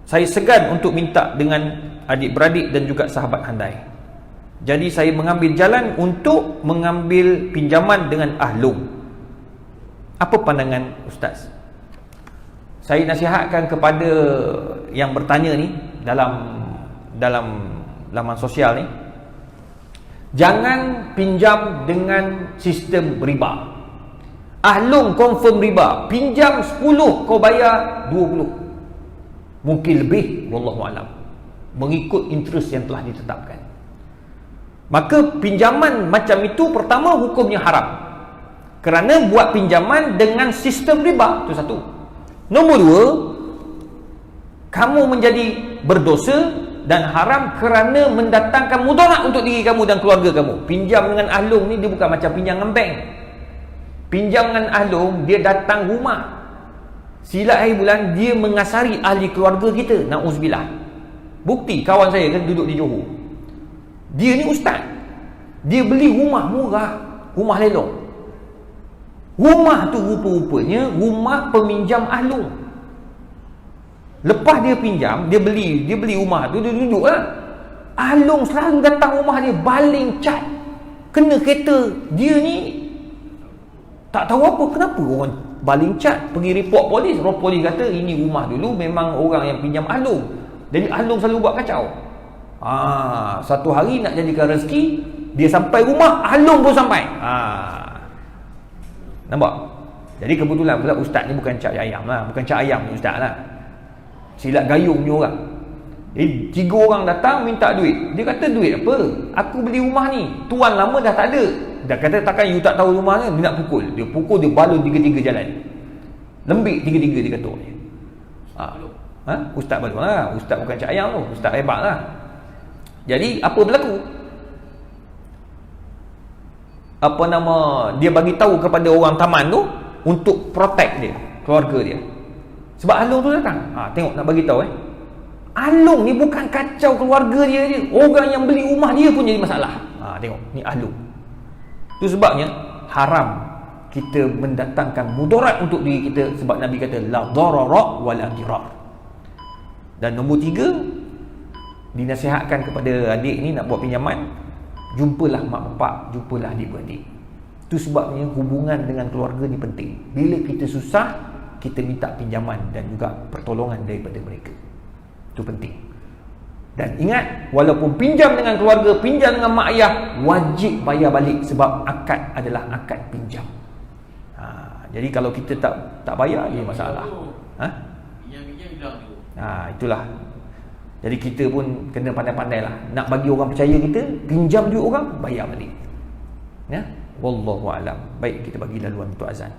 Saya segan untuk minta dengan adik-beradik dan juga sahabat handai. Jadi saya mengambil jalan untuk mengambil pinjaman dengan ahlum. Apa pandangan Ustaz? Saya nasihatkan kepada yang bertanya ni dalam laman sosial ni, jangan pinjam dengan sistem riba. Ahlum confirm riba. Pinjam 10, kau bayar 20, mungkin lebih, wallahu alam, mengikut interest yang telah ditetapkan. Maka pinjaman macam itu, pertama hukumnya haram, kerana buat pinjaman dengan sistem riba. Itu satu. Nombor dua, kamu menjadi berdosa dan haram kerana mendatangkan mudarat untuk diri kamu dan keluarga kamu. Pinjam dengan ahlum ni dia bukan macam pinjam dengan bank. Pinjam dengan ahlum, dia datang rumah, silat hari bulan, dia mengasari ahli keluarga kita. Na'uzubillah. Bukti, kawan saya kan duduk di Johor, dia ni ustaz, dia beli rumah murah, rumah lelong. Rumah tu rupa-rupanya rumah peminjam ahlum. Lepas dia pinjam, dia beli rumah tu, dia duduk lah. Ahlum selalu datang rumah dia, baling cat, kena kereta. Dia ni tak tahu apa, kenapa orang baling cat. Pergi report polis, polis kata ini rumah dulu memang orang yang pinjam ahlum, jadi ahlum selalu buat kacau. Satu hari nak jadikan rezeki, dia sampai rumah, ahlum pun sampai. Nampak? Jadi kebetulan pula ustaz ni bukan cap ayam lah, bukan cap ayam ni ustaz lah, silat gayung ni orang. Jadi 3 orang datang minta duit. Dia kata, duit apa? Aku beli rumah ni, tuan lama dah tak ada. Dah kata takkan you tak tahu rumah ni. Dia nak pukul, dia balun 3-3 jalan, lembik 3-3 dia kata. Ustaz balun lah. Ustaz bukan cap ayam tu, ustaz hebat lah. Jadi apa berlaku? Dia bagi tahu kepada orang taman tu untuk protect dia, keluarga dia. Sebab ahlum tu datang. Tengok, nak bagi tahu ahlum ni bukan kacau keluarga dia je, orang yang beli rumah dia pun jadi masalah. Tengok, ni ahlum. Itu sebabnya haram kita mendatangkan mudarat untuk diri kita, sebab Nabi kata la darara wala dirar. Dan nombor 3, dinasihatkan kepada adik ni nak buat pinjaman, jumpalah mak bapak, jumpalah adik-beradik. Itu sebabnya hubungan dengan keluarga ni penting. Bila kita susah, kita minta pinjaman dan juga pertolongan daripada mereka. Itu penting. Dan ingat, walaupun pinjam dengan keluarga, pinjam dengan mak ayah, wajib bayar balik, sebab akad adalah akad pinjam. Jadi kalau kita tak bayar, dia masalah. Pinjam hilang tu. Itulah. Jadi kita pun kena pandai-pandai lah. Nak bagi orang percaya kita, pinjam duit orang, bayar balik. Ya, wallahu alam. Baik, kita bagi laluan untuk azan.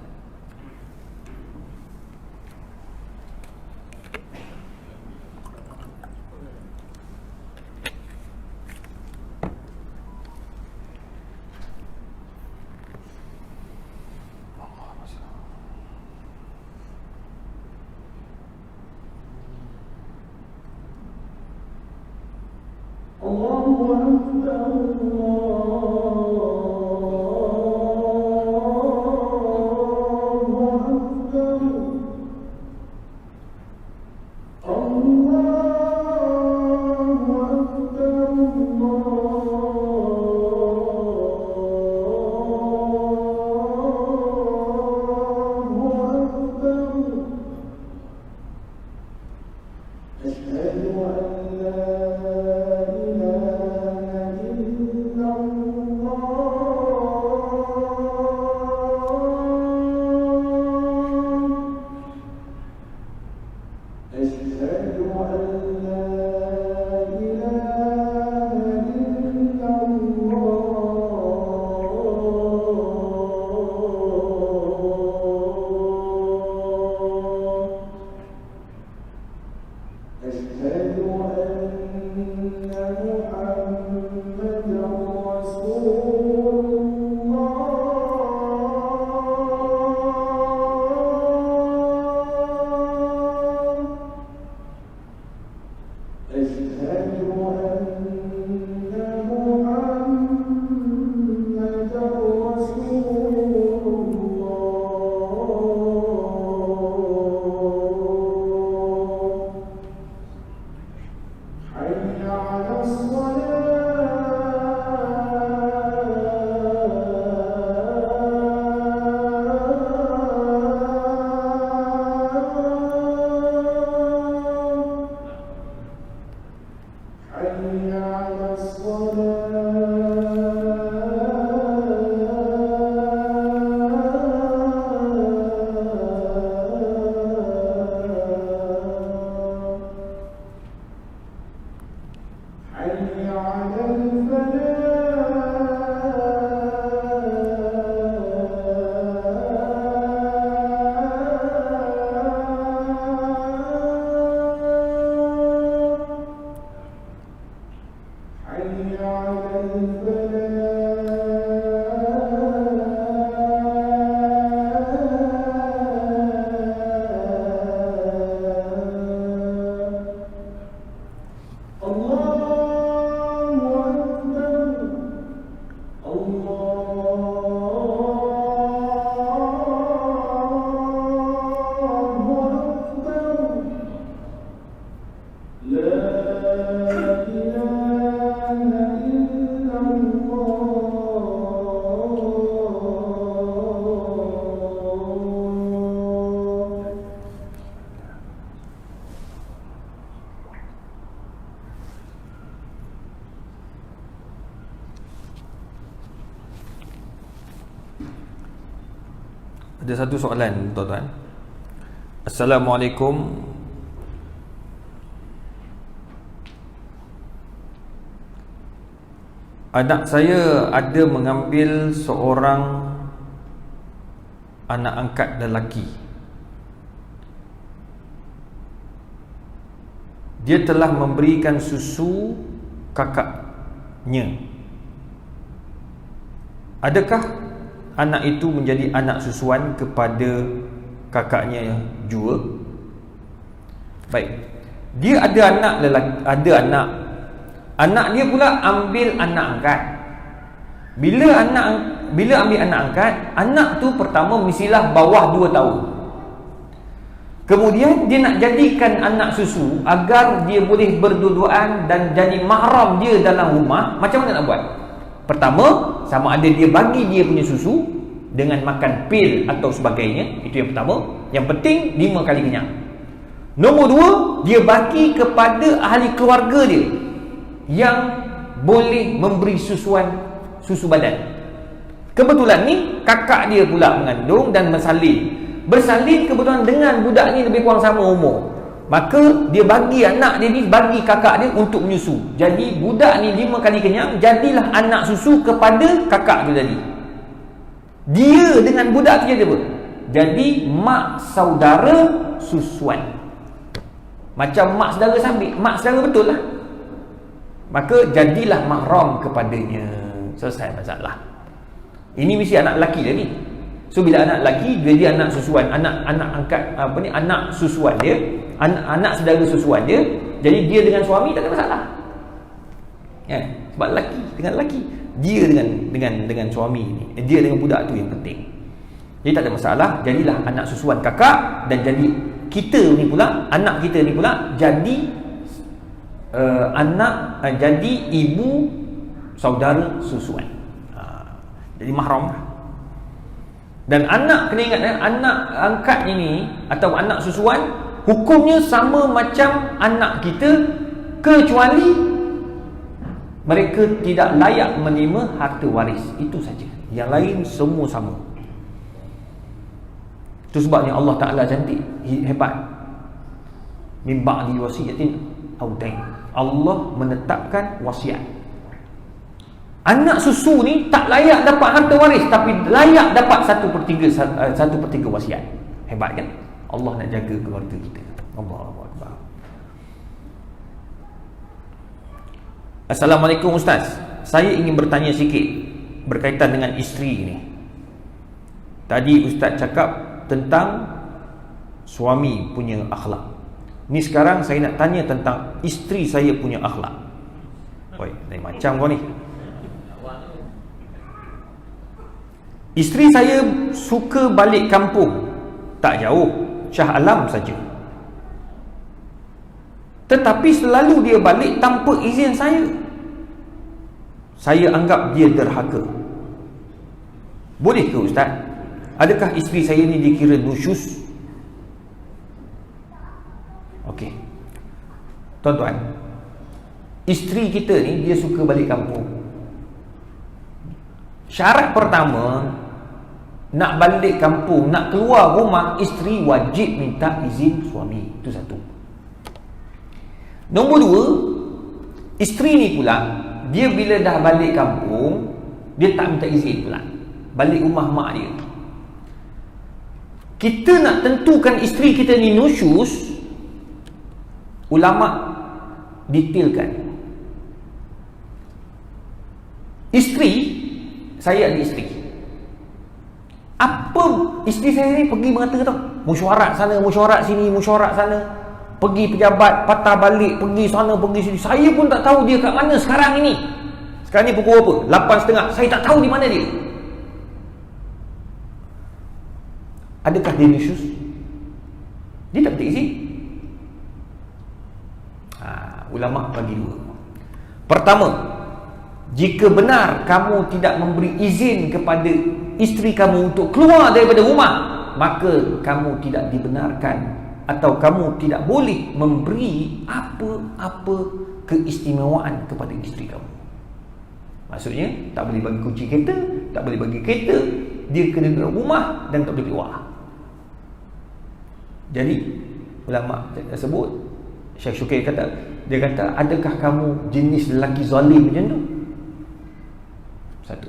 Ada satu soalan tuan-tuan. Assalamualaikum. Anak saya ada mengambil seorang anak angkat lelaki. Dia telah memberikan susu kakaknya. Adakah anak itu menjadi anak susuan kepada kakaknya jua? Baik. Dia ada anak lelaki, ada anak dia pula ambil anak angkat. Bila ambil anak angkat, anak tu pertama mestilah bawah 2 tahun. Kemudian dia nak jadikan anak susu agar dia boleh berdua-duaan dan jadi mahram dia dalam rumah. Macam mana nak buat? Pertama, sama ada dia bagi dia punya susu dengan makan pil atau sebagainya. Itu yang pertama. Yang penting 5 kali kenyang. Nombor 2, dia bagi kepada ahli keluarga dia yang boleh memberi susu badan. Kebetulan ni kakak dia pula mengandung dan bersalin kebetulan dengan budak ni lebih kurang sama umur. Maka dia bagi anak dia ni, bagi kakak dia untuk menyusu. Jadi budak ni 5 kali kenyang, jadilah anak susu kepada kakak tu tadi. Dia dengan budak tu jadi apa? Jadi mak saudara susuan. Macam mak saudara sambik, mak saudara betul lah. Maka jadilah mahram kepadanya. Selesai masalah. Ini mesti anak lelaki tadi. So bila anak lelaki, dia anak susuan, anak angkat anak susuan dia, anak saudara susuan dia. Jadi dia dengan suami tak ada masalah. Ya, sebab lelaki dengan lelaki, dia dengan suami ni, dia dengan budak tu yang penting. Jadi tak ada masalah. Jadilah anak susuan kakak, dan jadi kita ni pula, anak kita ni pula jadi jadi ibu saudara susuan. Jadi mahram. Dan anak, kena ingat, anak angkat ini atau anak susuan hukumnya sama macam anak kita, kecuali mereka tidak layak menerima harta waris. Itu saja. Yang lain semua sama. Itu sebabnya Allah Ta'ala cantik, hebat. min ba'di wasiyatin aw dain. Allah menetapkan wasiat. Anak susu ni tak layak dapat harta waris, tapi layak dapat 1/3 wasiat. Hebat kan? Allah nak jaga keluarga kita. Allahu Akbar. Assalamualaikum Ustaz. Saya ingin bertanya sikit berkaitan dengan isteri ni. Tadi Ustaz cakap tentang suami punya akhlak. Ni sekarang saya nak tanya tentang isteri saya punya akhlak. Oi, lain macam kau ni. Isteri saya suka balik kampung. Tak jauh, Shah Alam saja. Tetapi selalu dia balik tanpa izin saya. Saya anggap dia derhaka. Boleh ke Ustaz? Adakah isteri saya ni dikira nusyus? Okey. Tuan-tuan, isteri kita ni dia suka balik kampung. Syarat pertama, nak balik kampung, nak keluar rumah, isteri wajib minta izin suami. Itu satu. Nombor dua, isteri ni pula, dia bila dah balik kampung, dia tak minta izin pula balik rumah mak dia. Kita nak tentukan isteri kita ni nusyus, ulama detailkan. Isteri, saya ada isteri. Apa isteri saya ni pergi mengata tau, mesyuarat sana, mesyuarat sini, mesyuarat sana, pergi pejabat, patah balik, pergi sana, pergi sini. Saya pun tak tahu dia kat mana sekarang ini. Sekarang ni pukul apa? 8.30. Saya tak tahu di mana dia. Adakah dia nusyus? Dia tak minta izin. Ulama bagi dua. Pertama, jika benar kamu tidak memberi izin kepada isteri kamu untuk keluar daripada rumah, maka kamu tidak dibenarkan atau kamu tidak boleh memberi apa-apa keistimewaan kepada isteri kamu. Maksudnya, tak boleh bagi kunci kereta, tak boleh bagi kereta, dia kena duduk rumah dan tak boleh keluar. Jadi, ulama tersebut, Syekh Syukir kata, dia kata, adakah kamu jenis lelaki zalim macam tu? Satu.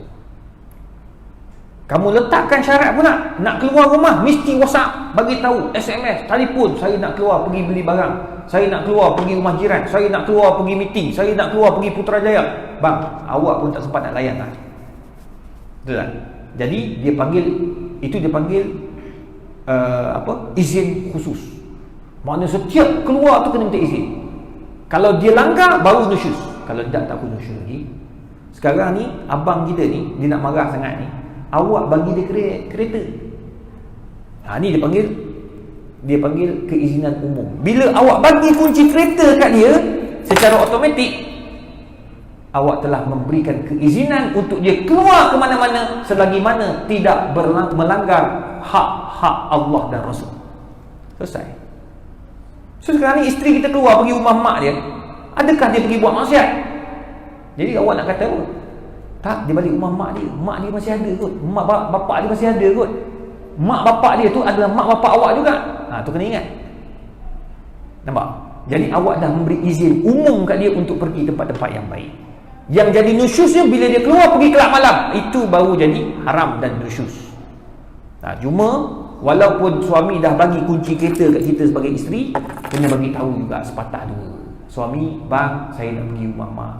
Kamu letakkan syarat pula, nak keluar rumah mesti WhatsApp, bagi tahu, SMS, telefon, saya nak keluar pergi beli barang, saya nak keluar pergi rumah jiran, saya nak keluar pergi meeting, saya nak keluar pergi Putrajaya. Bang, awak pun tak sempat nak layan lah. Betul tak? Jadi dia panggil, itu dia panggil izin khusus. Maknanya setiap keluar tu kena minta izin. Kalau dia langgar, baru nusyus. Kalau tidak, tak pun nusyus lagi. Sekarang ni, abang kita ni, dia nak marah sangat ni, awak bagi dia kereta. Ni dia panggil keizinan umum. Bila awak bagi kunci kereta kat dia, secara automatik awak telah memberikan keizinan untuk dia keluar ke mana-mana selagi mana tidak melanggar hak-hak Allah dan Rasul. Selesai. So sekarang ni isteri kita keluar pergi rumah mak dia, adakah dia pergi buat maksiat? Jadi awak nak kata apa? Tak, dia balik rumah mak dia. Mak dia masih ada kot. Mak bapak dia masih ada kot. Mak bapak dia tu adalah mak bapak awak juga. Tu kena ingat. Nampak? Jadi awak dah memberi izin umum kat dia untuk pergi tempat-tempat yang baik. Yang jadi nusyusnya bila dia keluar pergi kelab malam, itu baru jadi haram dan nusyus. Cuma walaupun suami dah bagi kunci kereta kat kita sebagai isteri, kena bagi tahu juga sepatah dua. Suami, bang, saya nak pergi rumah mak.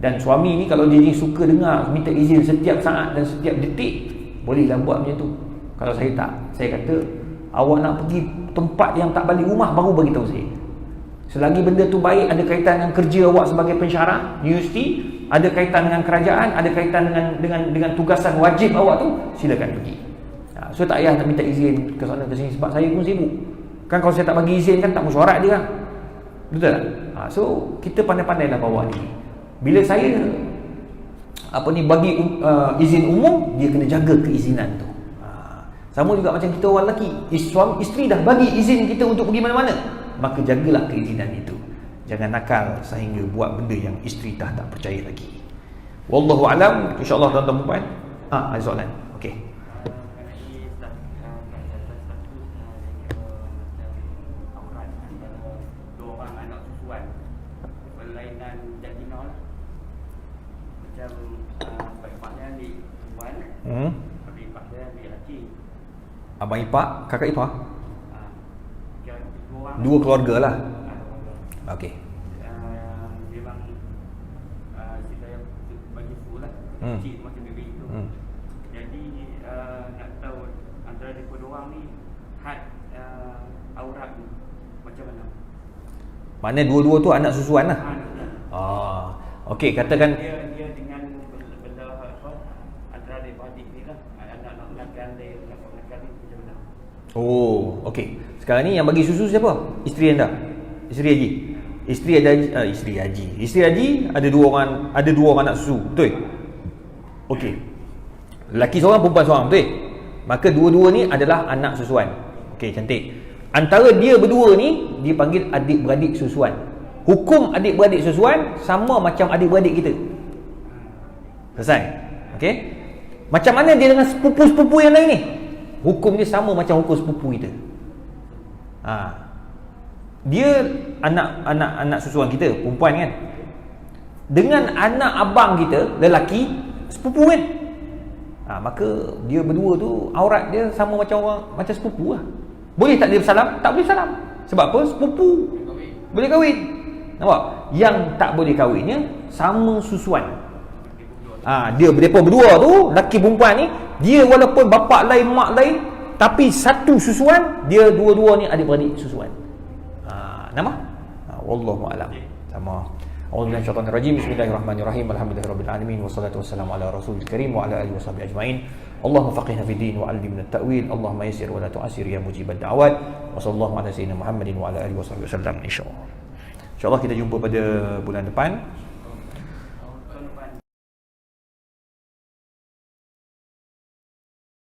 Dan suami ni kalau dia ni suka dengar minta izin setiap saat dan setiap detik, bolehlah buat macam tu. Kalau saya tak, saya kata awak nak pergi tempat yang tak balik rumah, baru bagi tahu saya. Selagi benda tu baik, ada kaitan dengan kerja awak sebagai pensyarah universiti, ada kaitan dengan kerajaan, ada kaitan dengan tugasan wajib awak tu, silakan pergi. So tak payah nak minta izin ke sana ke sini, sebab saya pun sibuk. Kan kalau saya tak bagi izin kan tak mesyuarat dia kan. Betul tak? So kita pandai-pandailah bawa diri. Bila saya bagi izin umum, dia kena jaga keizinan tu. Sama juga macam kita orang lelaki, isteri dah bagi izin kita untuk pergi mana-mana, maka jagalah keizinan itu. Jangan nakal sehingga buat benda yang isteri tak percaya lagi. Wallahu alam. InsyaAllah tuan-tuan puan. Ada soalan? Okey. macam pak dia ambil perempuan, abang ipar dia ambil lelaki. Abang ipar, kakak ipar? Kira dua orang. Dua keluarga lah. Keluarga. Okey. Memang cerita yang bagi full lah. Kecil macam baby itu. Jadi nak tahu antara mereka dua orang ni had aurat ni macam mana? Mana dua-dua tu anak susuan lah. Okey, katakan Dia dengan benda apa antara adik-adik ni lah, anak nakal dia, nakal ni macam mana? Oh, okey. Sekarang ni yang bagi susu siapa? Isteri anda. Isteri Haji. Isteri Haji ada dua orang anak susu, betul? Okey. Lelaki seorang, perempuan seorang, betul? Maka dua-dua ni adalah anak susuan. Okey, cantik. Antara dia berdua ni dipanggil adik-beradik susuan. Hukum adik-beradik susuan sama macam adik-beradik kita. Selesai? Okey? Macam mana dia dengan sepupu-sepupu yang lain ni? Hukum dia sama macam hukum sepupu kita. Dia anak susuan kita, perempuan kan? Dengan anak abang kita, lelaki, sepupu kan? Maka dia berdua tu aurat dia sama macam sepupu lah. Boleh tak dia bersalam? Tak boleh salam. Sebab apa? Sepupu. Boleh kahwin. Nampak? Yang tak boleh kahwinnya sama susuan. Dia mereka berdua tu, lelaki perempuan ni, dia walaupun bapak lain, mak lain, tapi satu susuan, dia dua-dua ni adik-beradik susuan. Nama? Wallahu a'lam. Sama. A'udzubillahi minasyaitonir rajim. Bismillahirrahmanirrahim. Alhamdulillahirabbil alamin wassalatu wassalamu ala rasulil karim wa ala alihi washabihi ajmain. Allahumma faqihna fid din wa 'allimna at-ta'wil. Allahumma yassir wa la tu'assir ya mujibad da'awat. Wa sallallahu ala sayyidina Muhammadin wa ala alihi washabihi wasallam insyaallah. InsyaAllah kita jumpa pada bulan depan.